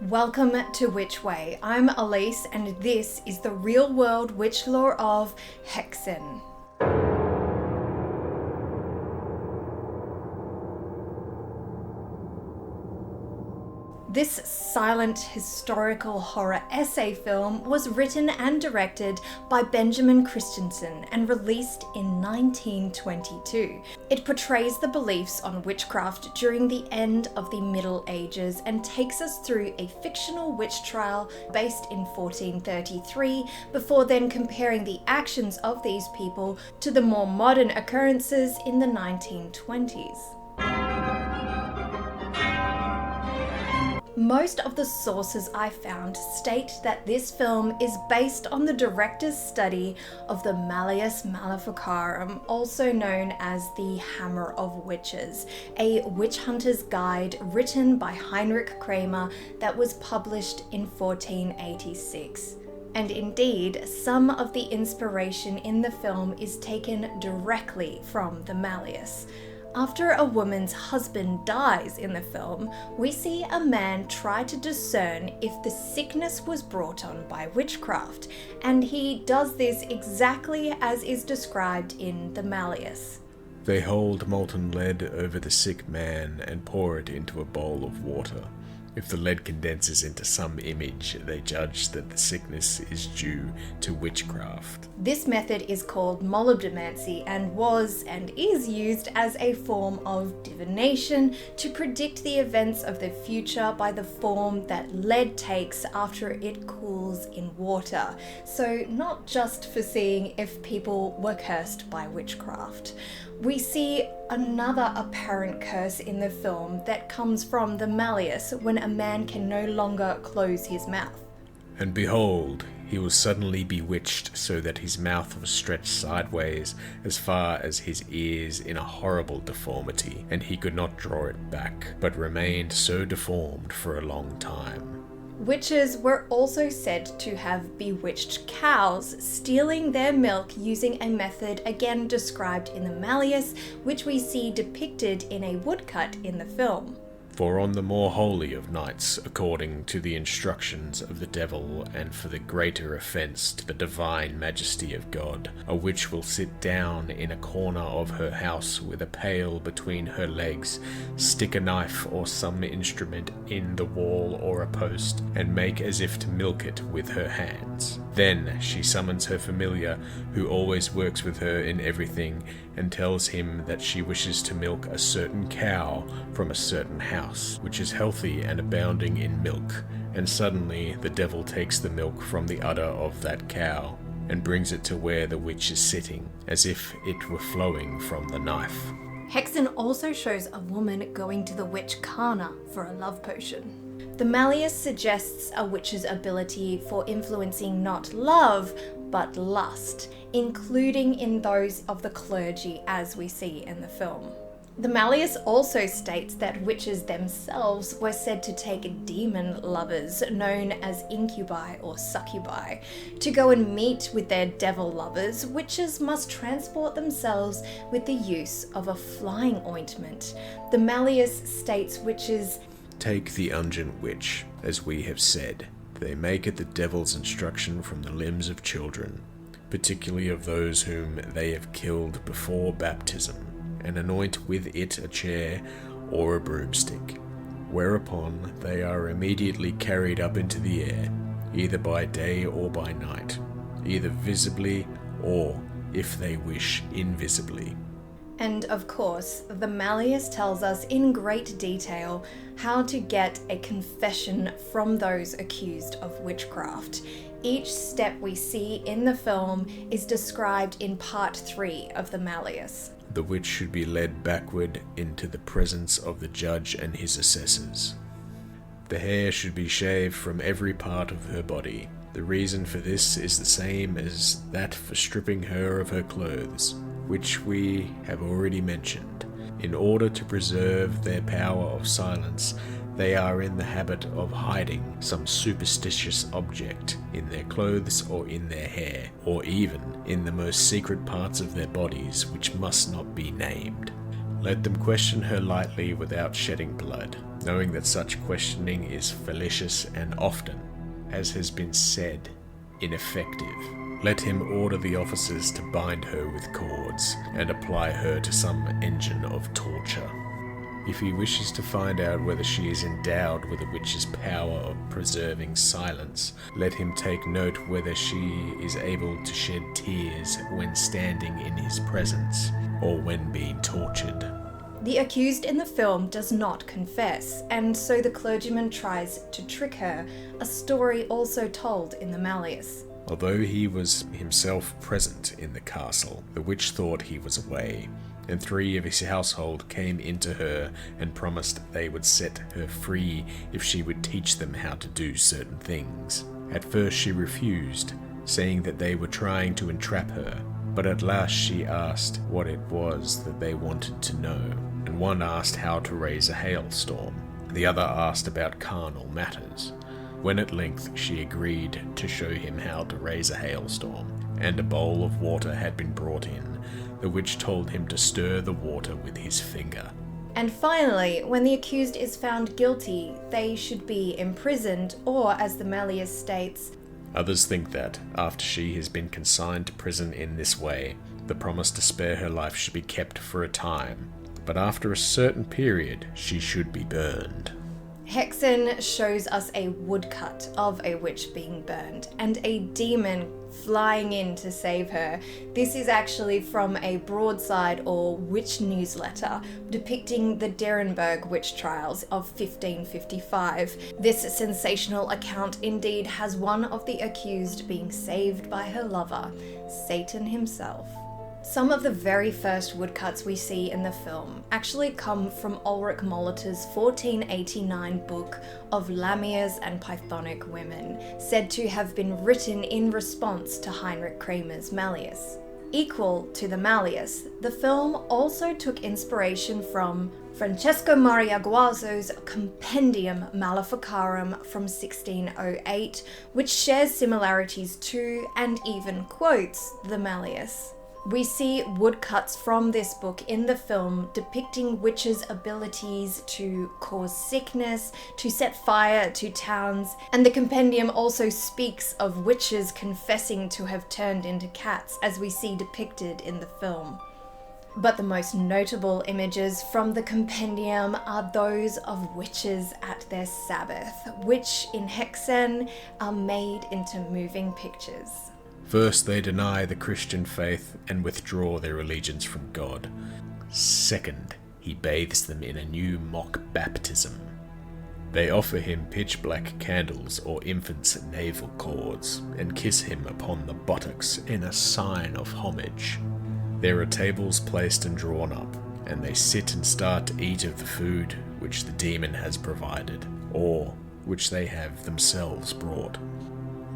Welcome to Witch Way. I'm Elise and this is the real world witch lore of Haxan. This silent historical horror essay film was written and directed by Benjamin Christensen and released in 1922. It portrays the beliefs on witchcraft during the end of the Middle Ages and takes us through a fictional witch trial based in 1433, before then comparing the actions of these people to the more modern occurrences in the 1920s. Most of the sources I found state that this film is based on the director's study of the Malleus Maleficarum, also known as the Hammer of Witches, a witch hunter's guide written by Heinrich Kramer that was published in 1486. And indeed, some of the inspiration in the film is taken directly from the Malleus. After a woman's husband dies in the film, we see a man try to discern if the sickness was brought on by witchcraft, and he does this exactly as is described in the Malleus. They hold molten lead over the sick man and pour it into a bowl of water. If the lead condenses into some image, they judge that the sickness is due to witchcraft. This method is called molybdomancy and was and is used as a form of divination to predict the events of the future by the form that lead takes after it cools in water. So not just for seeing if people were cursed by witchcraft. We see another apparent curse in the film that comes from the Malleus when a man can no longer close his mouth. And behold, he was suddenly bewitched so that his mouth was stretched sideways as far as his ears in a horrible deformity, and he could not draw it back, but remained so deformed for a long time. Witches were also said to have bewitched cows, stealing their milk using a method again described in the Malleus, which we see depicted in a woodcut in the film. For on the more holy of nights, according to the instructions of the devil, and for the greater offence to the divine majesty of God, a witch will sit down in a corner of her house with a pail between her legs, stick a knife or some instrument in the wall or a post, and make as if to milk it with her hands. Then she summons her familiar, who always works with her in everything, and tells him that she wishes to milk a certain cow from a certain house, which is healthy and abounding in milk. And suddenly the devil takes the milk from the udder of that cow, and brings it to where the witch is sitting, as if it were flowing from the knife. Haxan also shows a woman going to the witch Kana for a love potion. The Malleus suggests a witch's ability for influencing not love, but lust, including in those of the clergy as we see in the film. The Malleus also states that witches themselves were said to take demon lovers, known as incubi or succubi. To go and meet with their devil lovers, witches must transport themselves with the use of a flying ointment. The Malleus states witches take the unguent witch, as we have said. They make it the devil's instruction from the limbs of children, particularly of those whom they have killed before baptism, and anoint with it a chair or a broomstick, whereupon they are immediately carried up into the air, either by day or by night, either visibly or, if they wish, invisibly. And of course, the Malleus tells us in great detail how to get a confession from those accused of witchcraft. Each step we see in the film is described in part 3 of the Malleus. The witch should be led backward into the presence of the judge and his assessors. The hair should be shaved from every part of her body. The reason for this is the same as that for stripping her of her clothes, which we have already mentioned. In order to preserve their power of silence, they are in the habit of hiding some superstitious object in their clothes or in their hair, or even in the most secret parts of their bodies which must not be named. Let them question her lightly without shedding blood, knowing that such questioning is fallacious and often, as has been said, ineffective. Let him order the officers to bind her with cords and apply her to some engine of torture. If he wishes to find out whether she is endowed with a witch's power of preserving silence, let him take note whether she is able to shed tears when standing in his presence or when being tortured. The accused in the film does not confess, and so the clergyman tries to trick her, a story also told in the Malleus. Although he was himself present in the castle, the witch thought he was away, and 3 of his household came into her and promised they would set her free if she would teach them how to do certain things. At first she refused, saying that they were trying to entrap her, but at last she asked what it was that they wanted to know, and one asked how to raise a hailstorm, the other asked about carnal matters. When at length she agreed to show him how to raise a hailstorm, and a bowl of water had been brought in, the witch told him to stir the water with his finger. And finally, when the accused is found guilty, they should be imprisoned, or, as the Malleus states, others think that, after she has been consigned to prison in this way, the promise to spare her life should be kept for a time, but after a certain period she should be burned. Haxan shows us a woodcut of a witch being burned and a demon flying in to save her. This is actually from a broadside or witch newsletter depicting the Derenburg witch trials of 1555. This sensational account indeed has one of the accused being saved by her lover, Satan himself. Some of the very first woodcuts we see in the film actually come from Ulrich Molitor's 1489 book of Lamias and Pythonic Women, said to have been written in response to Heinrich Kramer's Malleus. Equal to the Malleus, the film also took inspiration from Francesco Maria Guazzo's Compendium Maleficarum from 1608, which shares similarities to and even quotes the Malleus. We see woodcuts from this book in the film depicting witches' abilities to cause sickness, to set fire to towns, and the compendium also speaks of witches confessing to have turned into cats, as we see depicted in the film. But the most notable images from the compendium are those of witches at their Sabbath, which in Haxan are made into moving pictures. First, they deny the Christian faith and withdraw their allegiance from God. Second, he bathes them in a new mock baptism. They offer him pitch-black candles or infants' navel cords and kiss him upon the buttocks in a sign of homage. There are tables placed and drawn up, and they sit and start to eat of the food which the demon has provided, or which they have themselves brought.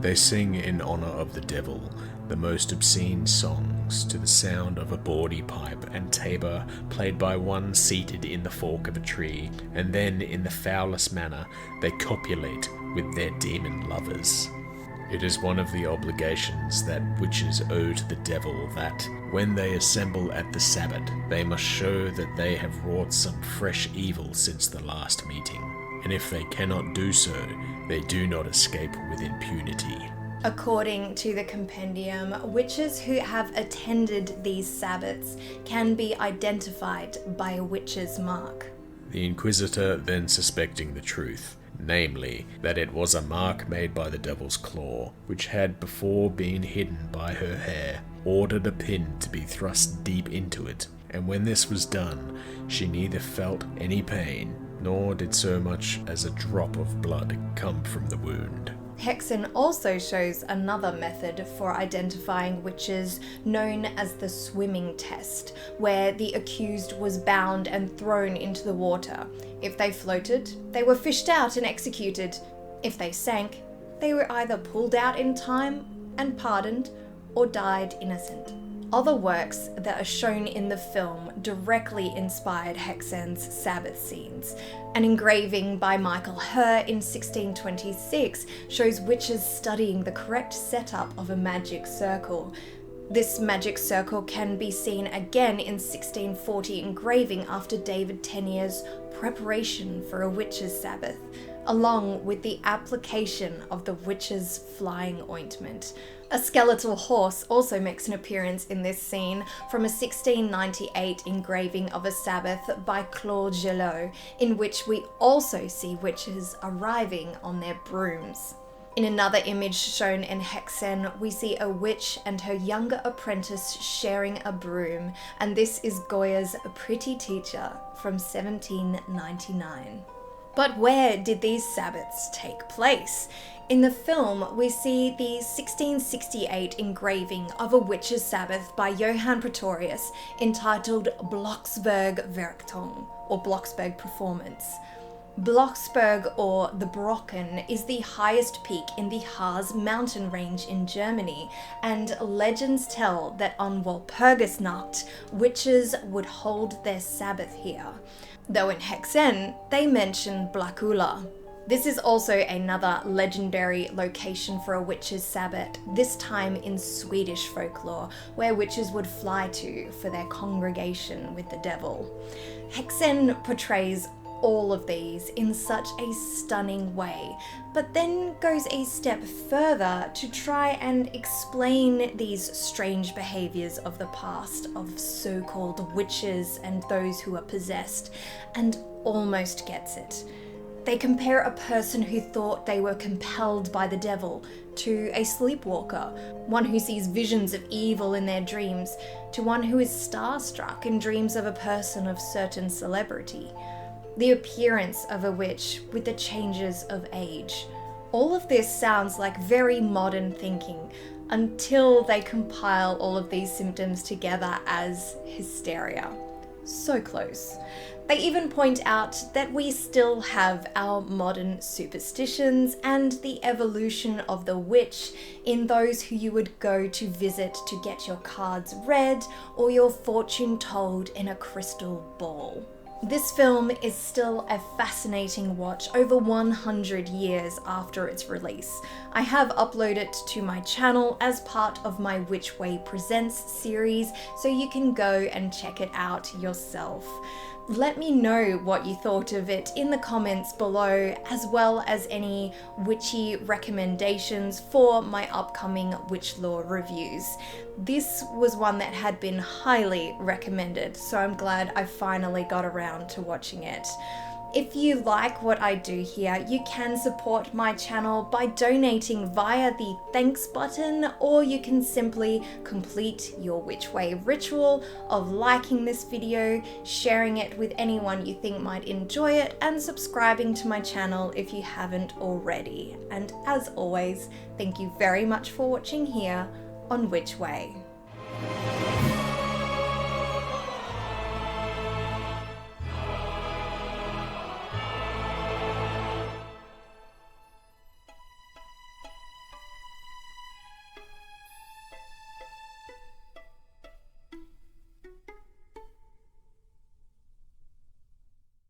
They sing in honour of the devil the most obscene songs to the sound of a bawdy pipe and tabor played by one seated in the fork of a tree, and then in the foulest manner they copulate with their demon lovers. It is one of the obligations that witches owe to the devil that, when they assemble at the Sabbath, they must show that they have wrought some fresh evil since the last meeting, and if they cannot do so, they do not escape with impunity. According to the compendium, witches who have attended these Sabbaths can be identified by a witch's mark. The Inquisitor, then suspecting the truth, namely, that it was a mark made by the devil's claw, which had before been hidden by her hair, ordered a pin to be thrust deep into it, and when this was done, she neither felt any pain, nor did so much as a drop of blood come from the wound. Haxan also shows another method for identifying witches known as the swimming test, where the accused was bound and thrown into the water. If they floated, they were fished out and executed. If they sank, they were either pulled out in time and pardoned, or died innocent. Other works that are shown in the film directly inspired Haxan's Sabbath scenes. An engraving by Michael Herr in 1626 shows witches studying the correct setup of a magic circle. This magic circle can be seen again in 1640 engraving after David Tenier's preparation for a witch's Sabbath, along with the application of the witch's flying ointment. A skeletal horse also makes an appearance in this scene from a 1698 engraving of a Sabbath by Claude Gelot, in which we also see witches arriving on their brooms. In another image shown in Haxan, we see a witch and her younger apprentice sharing a broom, and this is Goya's Pretty Teacher from 1799. But where did these Sabbaths take place? In the film, we see the 1668 engraving of a witch's Sabbath by Johann Pretorius entitled Blocksberg Werktung, or Blocksberg Performance. Blocksberg, or the Brocken, is the highest peak in the Harz mountain range in Germany, and legends tell that on Walpurgisnacht, witches would hold their Sabbath here. Though in Haxan, they mention Blackula. This is also another legendary location for a witch's Sabbath, this time in Swedish folklore, where witches would fly to for their congregation with the devil. Haxan portrays all of these in such a stunning way, but then goes a step further to try and explain these strange behaviors of the past of so-called witches and those who are possessed, and almost gets it. They compare a person who thought they were compelled by the devil to a sleepwalker, one who sees visions of evil in their dreams, to one who is starstruck and dreams of a person of certain celebrity. The appearance of a witch with the changes of age. All of this sounds like very modern thinking until they compile all of these symptoms together as hysteria. So close. They even point out that we still have our modern superstitions and the evolution of the witch in those who you would go to visit to get your cards read or your fortune told in a crystal ball. This film is still a fascinating watch over 100 years after its release. I have uploaded it to my channel as part of my Which Way Presents series, so you can go and check it out yourself. Let me know what you thought of it in the comments below, as well as any witchy recommendations for my upcoming witch lore reviews. This was one that had been highly recommended, so I'm glad I finally got around to watching it. If you like what I do here, you can support my channel by donating via the thanks button, or you can simply complete your Which Way ritual of liking this video, sharing it with anyone you think might enjoy it, and subscribing to my channel if you haven't already. And as always, thank you very much for watching here on Which Way.